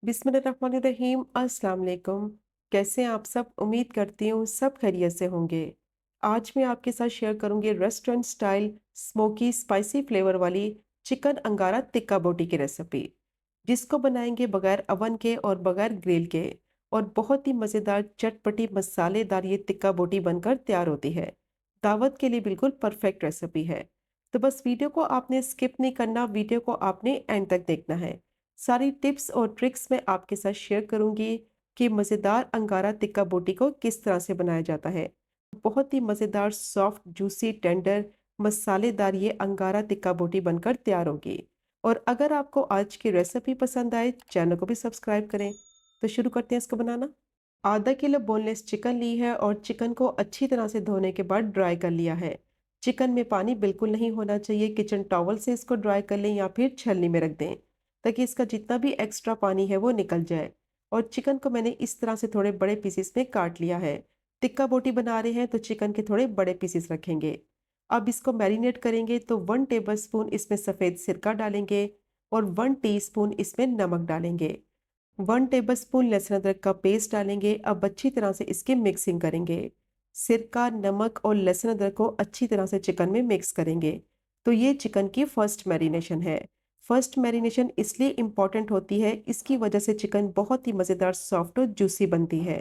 बिस्मिल्लाहिर्रहमानिर्रहीम। अस्सलाम वालेकुम। कैसे हैं आप सब? उम्मीद करती हूँ सब खैरियत से होंगे। आज मैं आपके साथ शेयर करूंगी restaurant style smoky spicy flavour वाली चिकन अंगारा टिक्का बोटी की रेसिपी, जिसको बनाएंगे बगैर अवन के और बगैर ग्रिल के। और बहुत ही मज़ेदार चटपटी मसालेदार ये टिक्का बोटी बनकर तैयार होती है। दावत के लिए बिल्कुल परफेक्ट रेसिपी है। तो बस वीडियो को आपने स्किप नहीं करना, वीडियो को आपने एंड तक देखना है। सारी टिप्स और ट्रिक्स मैं आपके साथ शेयर करूंगी कि मज़ेदार अंगारा टिक्का बोटी को किस तरह से बनाया जाता है। बहुत ही मज़ेदार सॉफ्ट जूसी टेंडर मसालेदार ये अंगारा टिक्का बोटी बनकर तैयार होगी। और अगर आपको आज की रेसिपी पसंद आए, चैनल को भी सब्सक्राइब करें। तो शुरू करते हैं इसको बनाना। आधा किलो बोनलेस चिकन ली है और चिकन को अच्छी तरह से धोने के बाद ड्राई कर लिया है। चिकन में पानी बिल्कुल नहीं होना चाहिए। किचन टॉवल से इसको ड्राई कर लें या फिर छलनी में रख दें, ताकि इसका जितना भी एक्स्ट्रा पानी है वो निकल जाए। और चिकन को मैंने इस तरह से थोड़े बड़े पीसेस में काट लिया है। टिक्का बोटी बना रहे हैं तो चिकन के थोड़े बड़े पीसेस रखेंगे। अब इसको मैरिनेट करेंगे तो 1 टेबल स्पून इसमें सफ़ेद सिरका डालेंगे और 1 टीस्पून इसमें नमक डालेंगे। 1 टेबल स्पून लहसुन अदरक का पेस्ट डालेंगे। अब अच्छी तरह से इसकी मिक्सिंग करेंगे। सिरका, नमक और लहसुन अदरक को अच्छी तरह से चिकन में मिक्स करेंगे। तो ये चिकन की फर्स्ट मैरिनेशन है। फर्स्ट मैरिनेशन इसलिए इम्पॉर्टेंट होती है, इसकी वजह से चिकन बहुत ही मज़ेदार सॉफ्ट और जूसी बनती है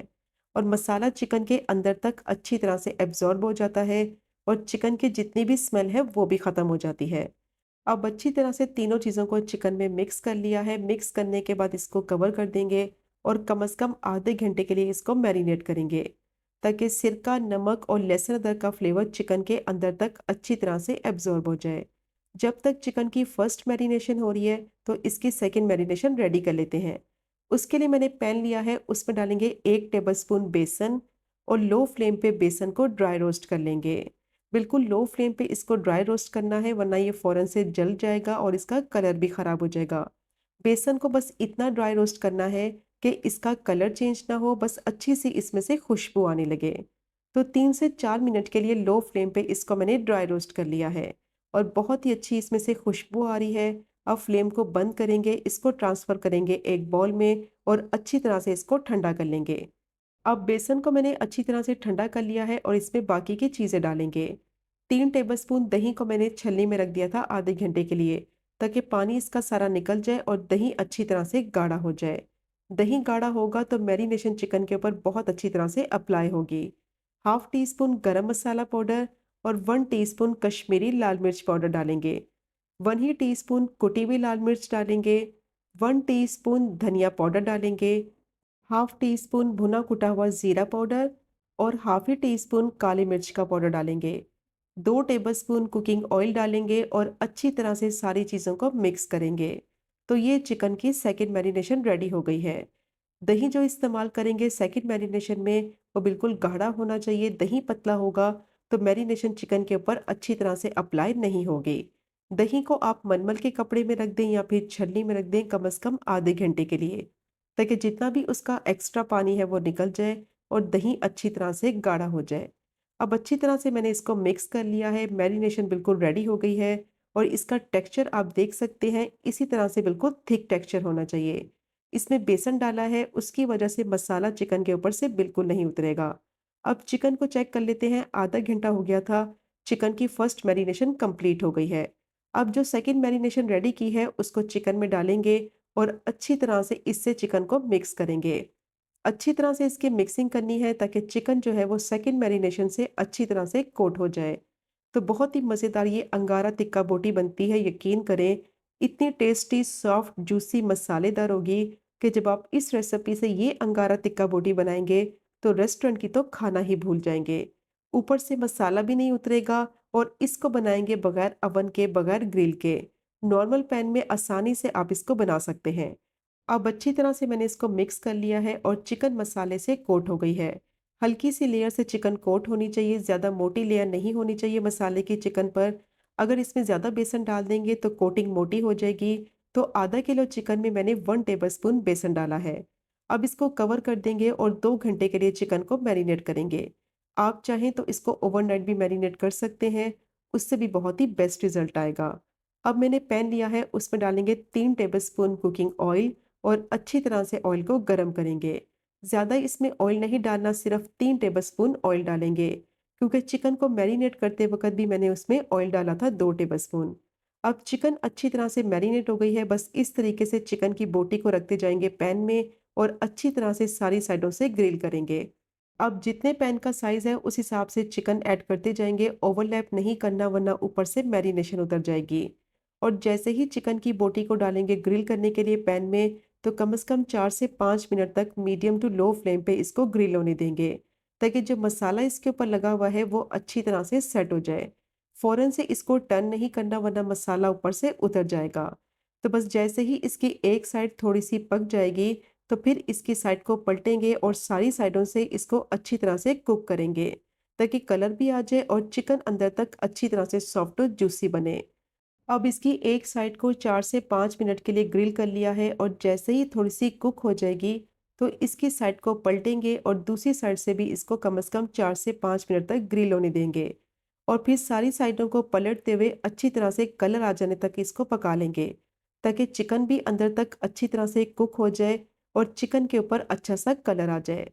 और मसाला चिकन के अंदर तक अच्छी तरह से एब्जॉर्ब हो जाता है और चिकन की जितनी भी स्मेल है वो भी ख़त्म हो जाती है। अब अच्छी तरह से तीनों चीज़ों को चिकन में मिक्स कर लिया है। मिक्स करने के बाद इसको कवर कर देंगे और कम से कम आधे घंटे के लिए इसको मैरिनेट करेंगे, ताकि सिरका, नमक और लहसुन अदरक का फ्लेवर चिकन के अंदर तक अच्छी तरह से एब्जॉर्ब हो जाए। जब तक चिकन की फर्स्ट मैरिनेशन हो रही है तो इसकी सेकेंड मैरिनेशन रेडी कर लेते हैं। उसके लिए मैंने पैन लिया है, उसमें डालेंगे 1 टेबल स्पून बेसन और लो फ्लेम पे बेसन को ड्राई रोस्ट कर लेंगे। बिल्कुल लो फ्लेम पे इसको ड्राई रोस्ट करना है, वरना ये फ़ौरन से जल जाएगा और इसका कलर भी ख़राब हो जाएगा। बेसन को बस इतना ड्राई रोस्ट करना है कि इसका कलर चेंज ना हो, बस अच्छी सी इसमें से खुशबू आने लगे। तो 3 से 4 मिनट के लिए लो फ्लेम पे इसको मैंने ड्राई रोस्ट कर लिया है और बहुत ही अच्छी इसमें से खुशबू आ रही है। अब फ्लेम को बंद करेंगे, इसको ट्रांसफ़र करेंगे एक बाउल में और अच्छी तरह से इसको ठंडा कर लेंगे। अब बेसन को मैंने अच्छी तरह से ठंडा कर लिया है और इसमें बाकी की चीज़ें डालेंगे। 3 टेबल स्पून दही को मैंने छलनी में रख दिया था आधे घंटे के लिए, ताकि पानी इसका सारा निकल जाए और दही अच्छी तरह से गाढ़ा हो जाए। दही गाढ़ा होगा तो मैरिनेशन चिकन के ऊपर बहुत अच्छी तरह से अप्लाई होगी। हाफ टी स्पून गरम मसाला पाउडर और 1 टीस्पून कश्मीरी लाल मिर्च पाउडर डालेंगे। 1 ही टीस्पून कुटी हुई लाल मिर्च डालेंगे। 1 टीस्पून धनिया पाउडर डालेंगे। हाफ टी स्पून भुना कुटा हुआ जीरा पाउडर और हाफ ही टी स्पून काली मिर्च का पाउडर डालेंगे। 2 टेबलस्पून कुकिंग ऑयल डालेंगे और अच्छी तरह से सारी चीज़ों को मिक्स करेंगे। तो ये चिकन की सेकंड मैरिनेशन रेडी हो गई है। दही जो इस्तेमाल करेंगे सेकंड मैरिनेशन में, वो बिल्कुल गाढ़ा होना चाहिए। दही पतला होगा तो मैरिनेशन चिकन के ऊपर अच्छी तरह से अप्लाई नहीं होगी। दही को आप मलमल के कपड़े में रख दें या फिर छलनी में रख दें कम से कम आधे घंटे के लिए, ताकि जितना भी उसका एक्स्ट्रा पानी है वो निकल जाए और दही अच्छी तरह से गाढ़ा हो जाए। अब अच्छी तरह से मैंने इसको मिक्स कर लिया है। मैरिनेशन बिल्कुल रेडी हो गई है और इसका टेक्सचर आप देख सकते हैं, इसी तरह से बिल्कुल थिक टेक्सचर होना चाहिए। इसमें बेसन डाला है, उसकी वजह से मसाला चिकन के ऊपर से बिल्कुल नहीं उतरेगा। अब चिकन को चेक कर लेते हैं। आधा घंटा हो गया था, चिकन की फर्स्ट मैरिनेशन कंप्लीट हो गई है। अब जो सेकंड मैरिनेशन रेडी की है उसको चिकन में डालेंगे और अच्छी तरह से इससे चिकन को मिक्स करेंगे। अच्छी तरह से इसकी मिक्सिंग करनी है ताकि चिकन जो है वो सेकंड मैरिनेशन से अच्छी तरह से कोट हो जाए। तो बहुत ही मज़ेदार ये अंगारा टिक्का बोटी बनती है, यकीन करें। इतनी टेस्टी, सॉफ्ट, जूसी, मसालेदार होगी कि जब आप इस रेसिपी से ये अंगारा टिक्का बोटी बनाएंगे तो रेस्टोरेंट की तो खाना ही भूल जाएंगे। ऊपर से मसाला भी नहीं उतरेगा और इसको बनाएंगे बगैर अवन के, बगैर ग्रिल के। नॉर्मल पैन में आसानी से आप इसको बना सकते हैं। अब अच्छी तरह से मैंने इसको मिक्स कर लिया है और चिकन मसाले से कोट हो गई है। हल्की सी लेयर से चिकन कोट होनी चाहिए, ज़्यादा मोटी लेयर नहीं होनी चाहिए मसाले की चिकन पर। अगर इसमें ज़्यादा बेसन डाल देंगे तो कोटिंग मोटी हो जाएगी। तो आधा किलो चिकन में मैंने 1 टेबल स्पून बेसन डाला है। अब इसको कवर कर देंगे और 2 घंटे के लिए चिकन को मैरिनेट करेंगे। आप चाहें तो इसको ओवरनाइट भी मैरिनेट कर सकते हैं, उससे भी बहुत ही बेस्ट रिजल्ट आएगा। अब मैंने पैन लिया है, उसमें डालेंगे 3 टेबल स्पून कुकिंग ऑयल और अच्छी तरह से ऑयल को गर्म करेंगे। ज़्यादा इसमें ऑयल नहीं डालना, सिर्फ 3 टेबलस्पून ऑयल डालेंगे, क्योंकि चिकन को मैरिनेट करते वक़्त भी मैंने उसमें ऑयल डाला था 2 टेबलस्पून। अब चिकन अच्छी तरह से मैरिनेट हो गई है, बस इस तरीके से चिकन की बोटी को रखते जाएँगे पैन में और अच्छी तरह से सारी साइडों से ग्रिल करेंगे। अब जितने पैन का साइज़ है उस हिसाब से चिकन ऐड करते जाएँगे, ओवरलैप नहीं करना वरना ऊपर से मैरिनेशन उतर जाएगी। और जैसे ही चिकन की बोटी को डालेंगे ग्रिल करने के लिए पैन में, तो कम से कम 4 से 5 मिनट तक मीडियम टू लो फ्लेम पे इसको ग्रिल होने देंगे, ताकि जो मसाला इसके ऊपर लगा हुआ है वो अच्छी तरह से सेट हो जाए। फ़ौरन से इसको टर्न नहीं करना वरना मसाला ऊपर से उतर जाएगा। तो बस जैसे ही इसकी एक साइड थोड़ी-सी पक जाएगी, तो फिर इसकी साइड को पलटेंगे और सारी साइडों से इसको अच्छी तरह से कुक करेंगे, ताकि कलर भी आ जाए और चिकन अंदर तक अच्छी तरह से सॉफ्ट और जूसी बने। अब इसकी एक साइड को 4 से 5 मिनट के लिए ग्रिल कर लिया है और जैसे ही थोड़ी-सी कुक हो जाएगी, तो इसकी साइड को पलटेंगे और दूसरी साइड से भी इसको कम से कम 4 से 5 मिनट तक ग्रिल होने देंगे। और फिर सारी साइडों को पलटते हुए अच्छी तरह से कलर आ जाने तक इसको पका लेंगे, ताकि चिकन भी अंदर तक अच्छी तरह से कुक हो जाए और चिकन के ऊपर अच्छा-सा कलर आ जाए।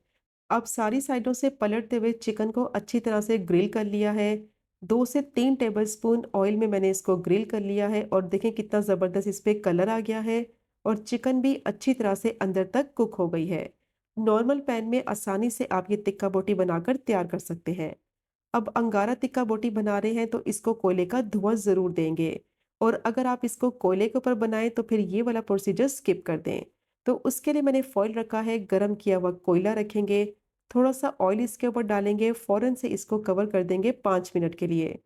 अब सारी साइडों से पलटते हुए चिकन को अच्छी तरह से ग्रिल कर लिया है। 2 से 3 टेबलस्पून ऑयल में मैंने इसको ग्रिल कर लिया है और देखें कितना ज़बरदस्त इस पे कलर आ गया है और चिकन भी अच्छी तरह से अंदर तक कुक हो गई है। नॉर्मल पैन में आसानी से आप ये तिक्का बोटी बनाकर तैयार कर सकते हैं। अब अंगारा तिक्का बोटी बना रहे हैं तो इसको कोयले का धुआं ज़रूर देंगे, और अगर आप इसको कोयले के ऊपर बनाएं तो फिर ये वाला प्रोसीजर स्किप कर दें। तो उसके लिए मैंने फॉइल रखा है, गरम किया हुआ कोयला रखेंगे, थोड़ा सा ऑयल इसके ऊपर डालेंगे, फ़ौरन से इसको कवर कर देंगे 5 मिनट के लिए,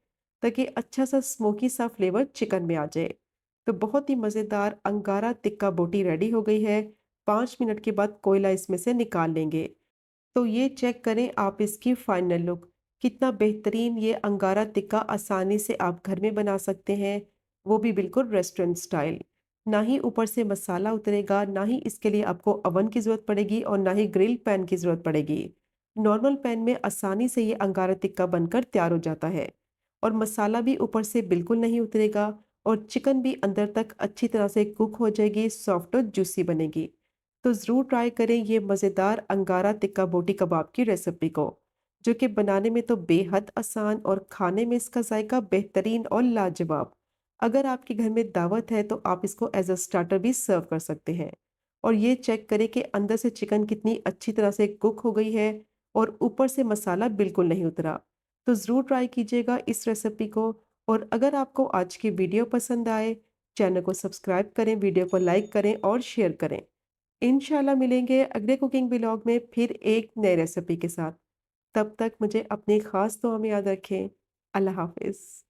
ताकि अच्छा सा स्मोकी सा फ्लेवर चिकन में आ जाए। तो बहुत ही मज़ेदार अंगारा तिक्का बोटी रेडी हो गई है। 5 मिनट के बाद कोयला इसमें से निकाल लेंगे। तो ये चेक करें आप इसकी फाइनल लुक, कितना बेहतरीन ये अंगारा टिक्का आसानी से आप घर में बना सकते हैं, वो भी बिल्कुल रेस्टोरेंट स्टाइल। ना ही ऊपर से मसाला उतरेगा, ना ही इसके लिए आपको ओवन की ज़रूरत पड़ेगी और ना ही ग्रिल पैन की ज़रूरत पड़ेगी। नॉर्मल पैन में आसानी से ये अंगारा टिक्का बनकर तैयार हो जाता है और मसाला भी ऊपर से बिल्कुल नहीं उतरेगा और चिकन भी अंदर तक अच्छी तरह से कुक हो जाएगी, सॉफ्ट और जूसी बनेगी। तो ज़रूर ट्राई करें ये मज़ेदार अंगारा टिक्का बोटी कबाब की रेसिपी को, जो कि बनाने में तो बेहद आसान और खाने में इसका जायका बेहतरीन और लाजवाब। अगर आपके घर में दावत है तो आप इसको एज अ स्टार्टर भी सर्व कर सकते हैं। और ये चेक करें कि अंदर से चिकन कितनी अच्छी तरह से कुक हो गई है और ऊपर से मसाला बिल्कुल नहीं उतरा। तो ज़रूर ट्राई कीजिएगा इस रेसिपी को। और अगर आपको आज की वीडियो पसंद आए, चैनल को सब्सक्राइब करें, वीडियो को लाइक करें और शेयर करें। इंशाल्लाह मिलेंगे अगले कुकिंग व्लॉग में फिर एक नई रेसिपी के साथ। तब तक मुझे अपनी ख़ास दुआ में याद रखें। अल्लाह हाफ़िज़।